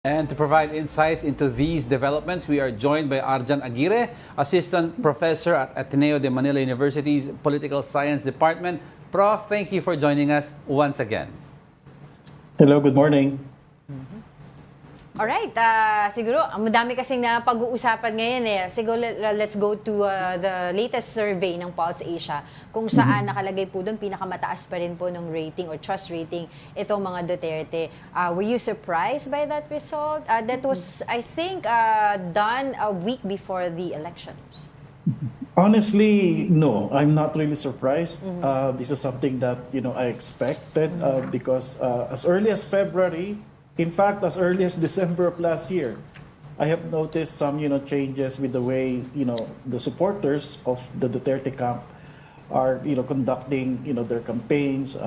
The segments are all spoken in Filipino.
And to provide insights into these developments, we are joined by Arjan Aguirre, Assistant Professor at Ateneo de Manila University's Political Science Department. Prof, thank you for joining us once again. Hello, good morning. Alright, siguro, madami kasing na pag-uusapan ngayon eh. Siguro, let's go to the latest survey ng Pulse Asia, kung saan nakalagay po doon, pinakamataas pa rin po ng rating or trust rating itong mga Duterte. Were you surprised by that result? That was, I think, done a week before the elections. Honestly, no, I'm not really surprised. This is something that I expected because as early as February, in fact, as early as December of last year, I have noticed some changes with the way the supporters of the Duterte camp are conducting their campaigns.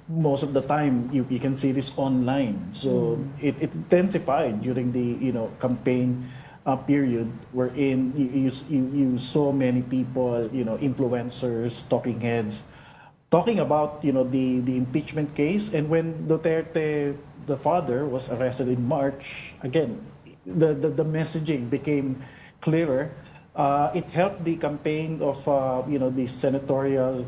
Most of the time, you can see this online. So it intensified during the campaign period, wherein you saw many people, influencers, talking heads, talking about the impeachment case. And when Duterte, the father, was arrested in March, again, the messaging became clearer. It helped the campaign of the senatorial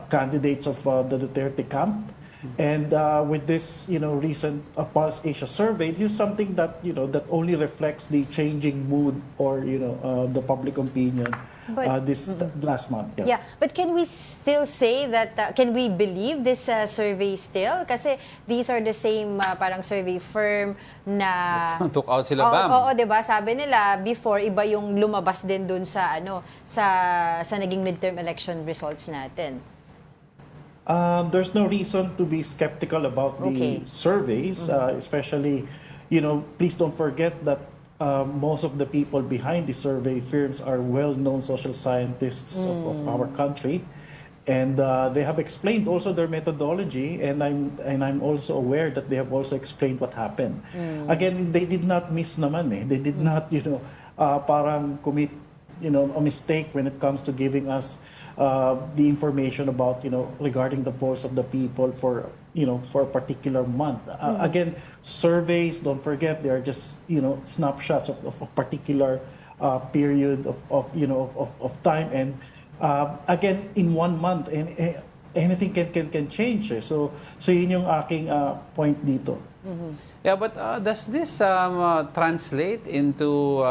candidates of the Duterte camp. And with this recent Pulse Asia survey, this is something that that only reflects the changing mood or the public opinion this last month. Yeah, but can we still say that, can we believe this survey still? Kasi these are the same parang survey firm na... Took out sila, bam. Oo, diba? Sabi nila, before, iba yung lumabas din dun sa, sa naging midterm election results natin. There's no reason to be skeptical about the surveys, especially, please don't forget that most of the people behind the survey firms are well-known social scientists of our country, and they have explained also their methodology, and I'm also aware that they have also explained what happened. Again, they did not miss naman eh. They did not parang commit a mistake when it comes to giving us the information about regarding the pulse of the people for for a particular month. Again, surveys, don't forget, they are just snapshots of a particular period of time, and again, in 1 month, and anything can change. So yun yung aking point dito. Yeah, but does this translate into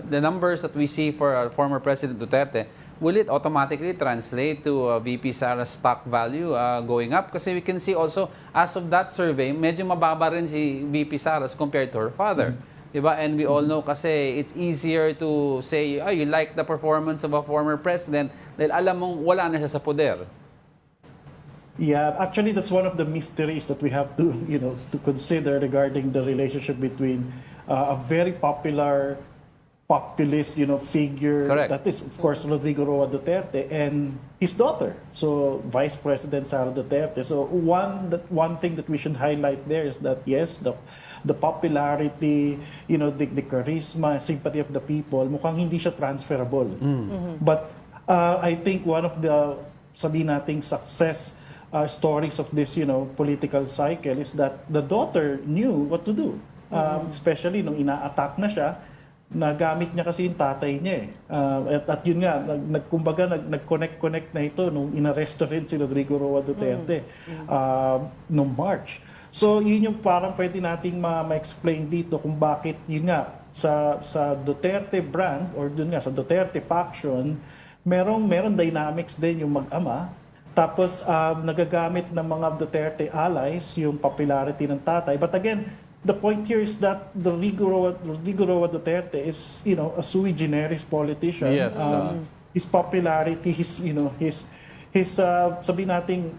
the numbers that we see for former President Duterte? Will it automatically translate to VP Sara's stock value going up? Kasi we can see also, as of that survey, medyo mababa rin si VP Sara's compared to her father. Diba? And we all know kasi it's easier to say, oh, you like the performance of a former president dahil alam mong wala na siya sa poder. Yeah, actually, that's one of the mysteries that we have to to consider regarding the relationship between a very popular populist figure. Correct. That is, of course, Rodrigo Roa Duterte, and his daughter, so Vice President Sara Duterte. So one thing that we should highlight there is that yes, the popularity, the charisma, sympathy of the people, mukhang hindi siya transferable. But I think one of the sabihin nating success stories of this political cycle is that the daughter knew what to do, especially nung ina-attack na siya. Nagamit niya kasi yung tatay niya eh. At yun nga, nag-connect na ito nung inaresto rin si Rodrigo Roa Duterte nung March. So yun yung parang pwede nating ma-explain dito kung bakit yun nga sa Duterte brand or dun nga sa Duterte faction, meron dynamics din yung mag-ama. Tapos nagagamit ng mga Duterte allies yung popularity ng tatay. But again, the point here is that Rodrigo Roa Duterte is, a sui generis politician. Yes. His popularity, his sabihin nating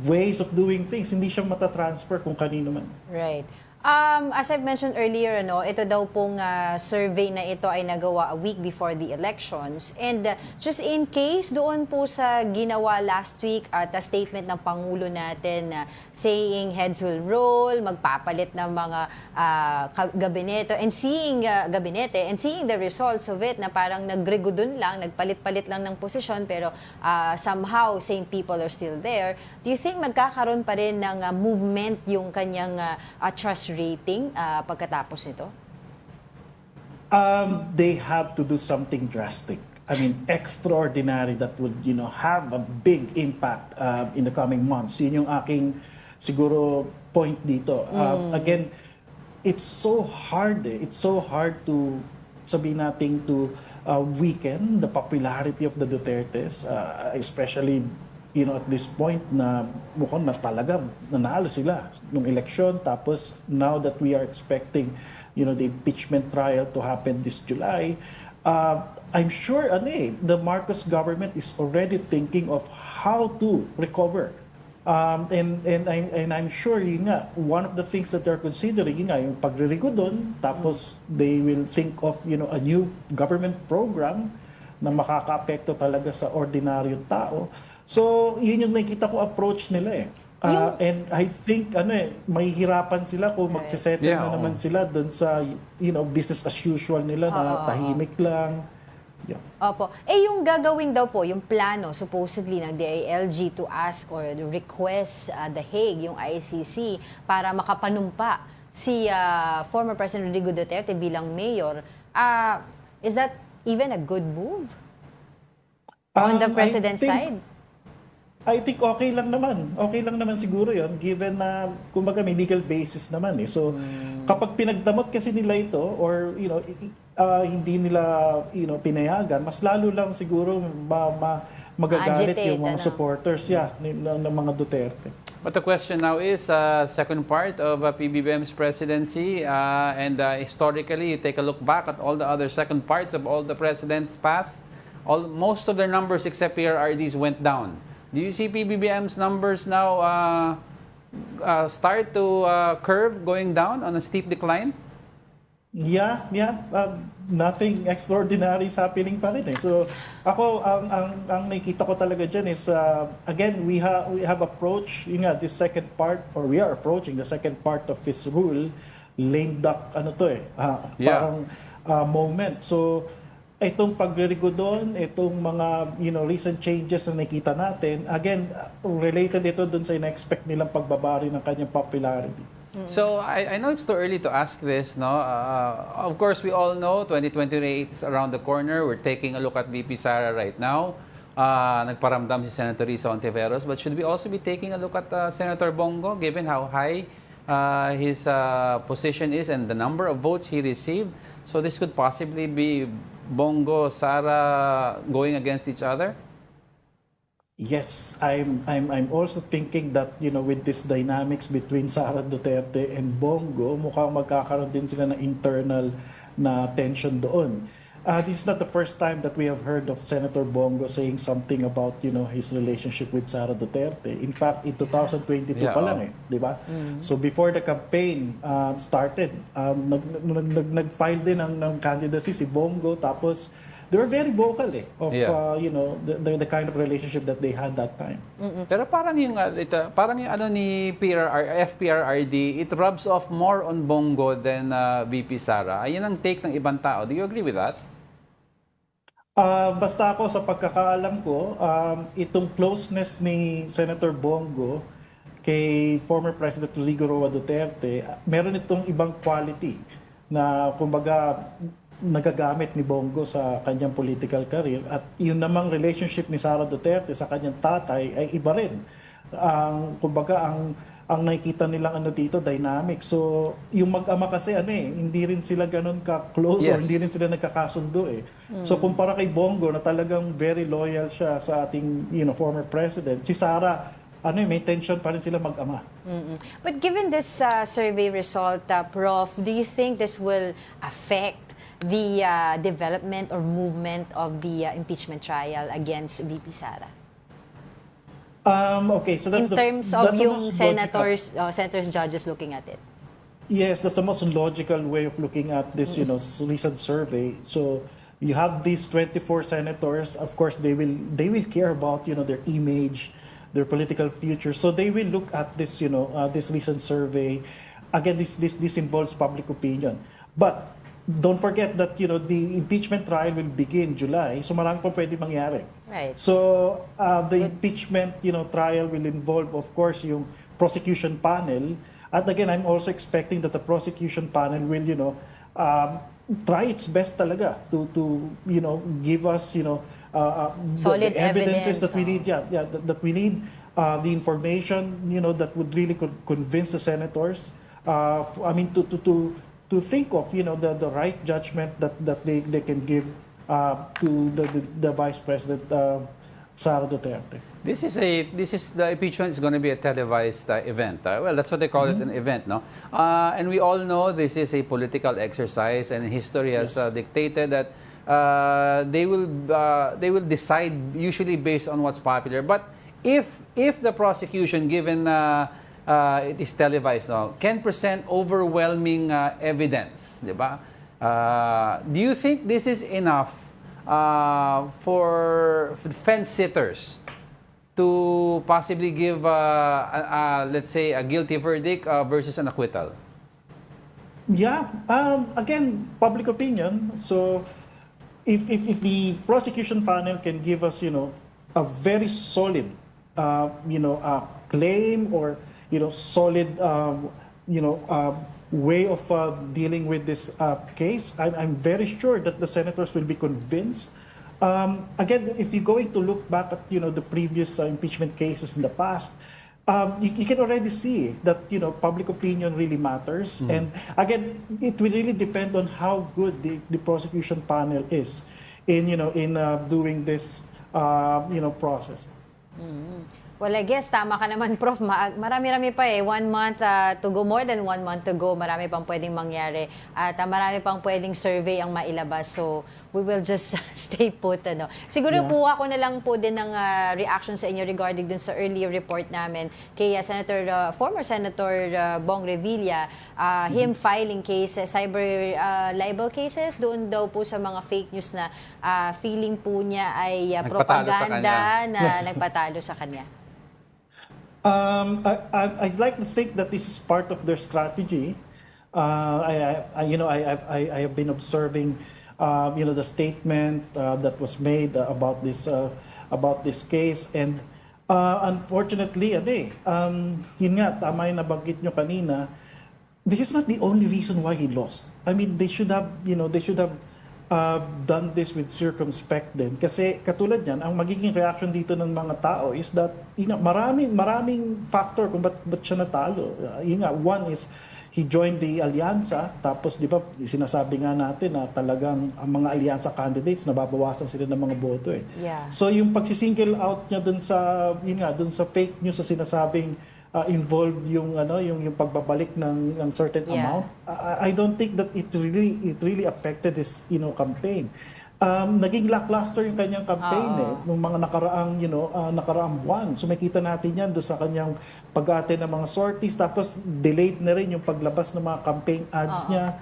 ways of doing things, hindi siya matatransfer kung kanino man. Right. As I've mentioned earlier, ito daw pong survey na ito ay nagawa a week before the elections. And just in case, doon po sa ginawa last week at a statement ng Pangulo natin saying heads will roll, magpapalit ng mga gabinete and seeing the results of it na parang nagregudon lang, nagpalit-palit lang ng posisyon pero somehow same people are still there. Do you think magkakaroon pa rin ng movement yung kanyang trust rating pagkatapos nito? They have to do something drastic. I mean, extraordinary that would, have a big impact in the coming months. Yun yung aking siguro point dito. Again, it's so hard. It's so hard to sabihin natin to weaken the popularity of the Dutertes, especially at this point na mukhang na talaga nanalo sila nung election. Tapos now that we are expecting the impeachment trial to happen this July, I'm sure the Marcos government is already thinking of how to recover. And I'm sure yun nga, one of the things that they're considering yun nga, yung pagririgo doon, tapos they will think of a new government program na makakaapekto talaga sa ordinaryong tao. So yun yung nakikita ko approach nila and I think may hirapan sila kung magsisettle na naman sila doon sa business as usual nila na tahimik lang. Yeah. Opo. Yung gagawin daw po, yung plano supposedly ng DILG to ask or request The Hague, yung ICC, para makapanumpa si former President Rodrigo Duterte bilang mayor. Is that even a good move on the president's side? I think okay lang naman. Okay lang naman siguro yon given na kumbaga may legal basis naman So kapag pinagdamot kasi nila ito or hindi nila pinayagan, mas lalo lang siguro magagalit yung mga supporters ng mga Duterte. But the question now is, second part of PBBM's presidency, and historically, you take a look back at all the other second parts of all the presidents past, most of their numbers except PRRDs went down. Do you see PBBM's numbers now start to curve going down on a steep decline? Yeah. Nothing extraordinary is happening pa rin So ako, ang nakikita ko talaga dyan is, again, we have approached this second part, or we are approaching the second part of his rule, lame duck, parang moment. So itong paglirigo doon, itong mga recent changes na nakita natin, again, related ito doon sa ina-expect nilang pagbabari ng kanyang popularity. So I know it's too early to ask this, no? Of course, we all know 2028 is around the corner. We're taking a look at VP Sara right now. Nagparamdam si Senator Risa Ontiveros, but should we also be taking a look at Senator Bongo, given how high his position is and the number of votes he received? So this could possibly be Bongo, Sara going against each other? Yes, I'm also thinking that with this dynamics between Sara Duterte and Bongo, mukhang magkakaroon din sila ng internal na tension doon. This is not the first time that we have heard of Senator Bongo saying something about his relationship with Sara Duterte. In fact, in 2022 pa lang di ba? So before the campaign started, nag-file din ng candidacy si Bongo, tapos they were very vocal of the kind of relationship that they had that time. Pero parang yung ni FPRRD, it rubs off more on Bongo than VP Sara. Ayun ang take ng ibang tao. Do you agree with that? Basta ako sa pagkakaalam ko, itong closeness ni Senator Bongo kay former President Rodrigo Duterte, meron itong ibang quality na kumbaga nagagamit ni Bongo sa kanyang political career, at yun namang relationship ni Sara Duterte sa kanyang tatay ay iba rin. Kumbaga ang nakikita nilang dito, dynamic. So yung mag-ama kasi hindi rin sila ganun ka-close or hindi rin sila nagkakasundo So kumpara kay Bongo na talagang very loyal siya sa ating former president, si Sara may tension pa rin sila mag-ama. But given this survey result, Prof, do you think this will affect the development or movement of the impeachment trial against VP Sara? Okay, so that's in terms of yung senators, judges looking at it. Yes, that's the most logical way of looking at this, recent survey. So you have these 24 senators. Of course, they will care about, their image, their political future. So they will look at this, this recent survey. Again, this involves public opinion. But don't forget that, the impeachment trial will begin July. So marami pa pwede mangyari. Right. So the impeachment, trial will involve, of course, yung prosecution panel. At again, I'm also expecting that the prosecution panel will, try its best talaga to give us, Solid the evidences evidence, that we need. That we need the information, that would really convince the senators. To think of, the right judgment that they can give to the Vice President Sara Duterte. This is the impeachment is going to be a televised event. Well, that's what they call it, an event, no? And we all know this is a political exercise, and history has dictated that they will decide usually based on what's popular. But if the prosecution, given it is televised now, can present overwhelming evidence, di ba? Do you think this is enough for fence sitters to possibly give, let's say, a guilty verdict versus an acquittal? Yeah. Again, public opinion. So, if the prosecution panel can give us, a very solid, claim or, solid, way of dealing with this case, I'm very sure that the senators will be convinced. Again, if you're going to look back at the previous impeachment cases in the past, you can already see that public opinion really matters. And again, it will really depend on how good the prosecution panel is in doing this process. Well, I guess tama ka naman, Prof. Marami-rami pa 1 month to go, more than 1 month to go. Marami pang pwedeng mangyari. At marami pang pwedeng survey ang mailabas. So, we will just stay put. Siguro po ako na lang po din ng reaction sa inyo regarding dun sa earlier report namin kay former Senator Bong Revilla, him filing cases, cyber libel cases, doon daw po sa mga fake news na feeling po niya ay propaganda na nagpatalo sa kanya. I'd like to think that this is part of their strategy. I have been observing, the statement that was made about this case, and unfortunately, yun nga, tama yung nabanggit nyo kanina. This is not the only reason why he lost. I mean, they should have done this with circumspect din. Kasi katulad yan, ang magiging reaction dito ng mga tao is that maraming factor kung ba't siya natalo. One is he joined the alyansa, tapos di ba sinasabi nga natin na talagang ang mga alyansa candidates nababawasan sila ng mga boto . Yeah. So yung pagsisingle out niya dun sa fake news sa sinasabing involved yung pagbabalik ng certain amount. I don't think that it really affected his campaign. Naging lackluster yung kanyang campaign nung mga nakaraang buwan. So makita natin yan doon sa kanyang pag-ate ng mga sorties, tapos delayed na rin yung paglabas ng mga campaign ads niya.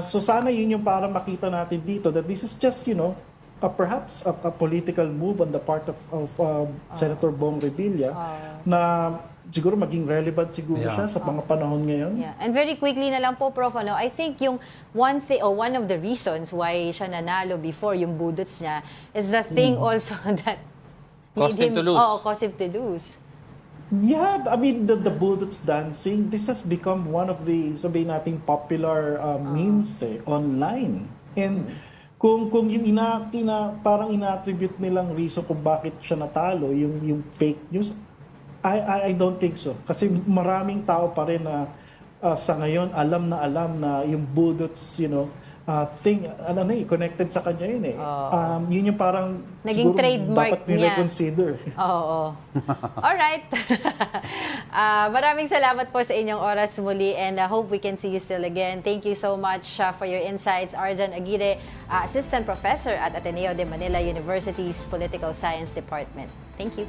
So sana yun yung para makita natin dito that this is just perhaps a political move on the part of Senator Bong Revilla na siguro maging relevant siguro siya sa mga panahon ngayon. Yeah. And very quickly na lang po, Prof, I think yung one of the reasons why siya nanalo before, yung budots niya, is the thing also that caused him to lose. Caused him to lose. Yeah, I mean, the bulldots dancing, this has become one of the, sabihin nating, popular memes online. And kung yung parang ina-attribute nilang reason kung bakit siya natalo, yung fake news, I don't think so. Kasi maraming tao pa rin na sa ngayon alam na yung bulldots, thing, connected sa kanya yun . Yun yung parang naging siguro trademark dapat nire-consider. Oo. Alright. Maraming salamat po sa inyong oras muli, and hope we can see you still again. Thank you so much for your insights, Arjan Aguirre, Assistant Professor at Ateneo de Manila University's Political Science Department. Thank you.